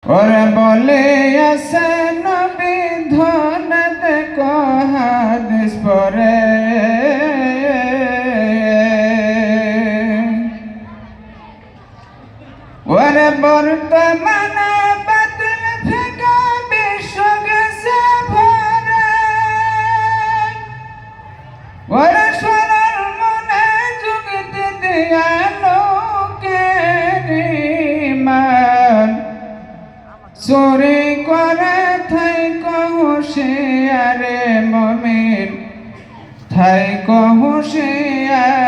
ওরে বলে আছে নবী ধন দেখো হাদিস পরে ওরে বর্তমানে বাতিল থেকে বিশ্ব গেছে ভরে ওরে সোনার মনে যুগতে দিয়া লোকের ইমান চোরি করে থাই কহুশিয়ারে মমিন থাই কহুশিয়ারে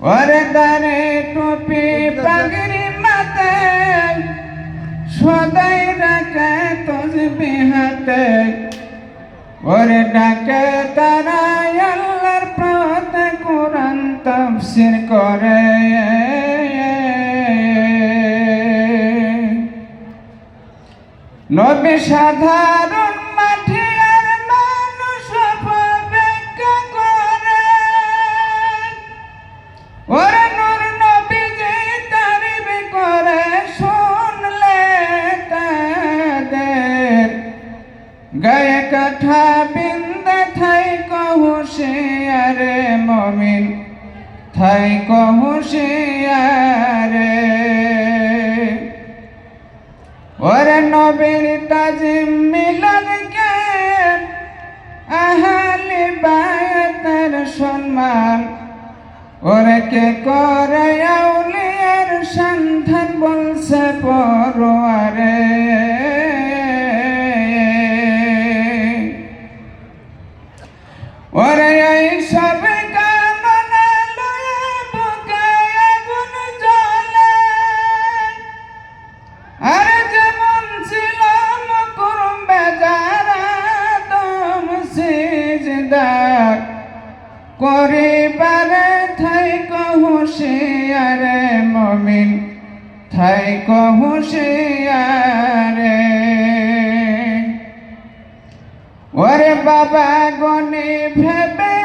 ওরে দারে টুপি পাগড়ি মাথায় সদাই রাখে তসবিহ হাতে ওরে ডাকে তারা আল্লাহর পথে কোরআন তাফসীর করে নবী সাধারণ মাটির মানুষ অপেক্ষা করে ওরে নূর নবী যে তারিফ করে শুনলে তাদের গায়ে কাঠা বিন্দে থাই কহুশিয়ারে মমিন থাই কহুশিয়ারে ওরে নবীর তাজিম মিলাদ জ্ঞান আহলে বায়াতের সম্মান ওরে কে করে আউলিয়ার সন্ধান বলছে পরোয়ারে ওরে এই সব কামনা লয়ে বুকে আগুন জ্বলে আর যেমন ছিল মকরুম বেজার আদম সিজদা করিবারে থাই কহুশিয়ারে মমিন থাই কহুশিয়ারে ওরে বাবা গনি ভেবে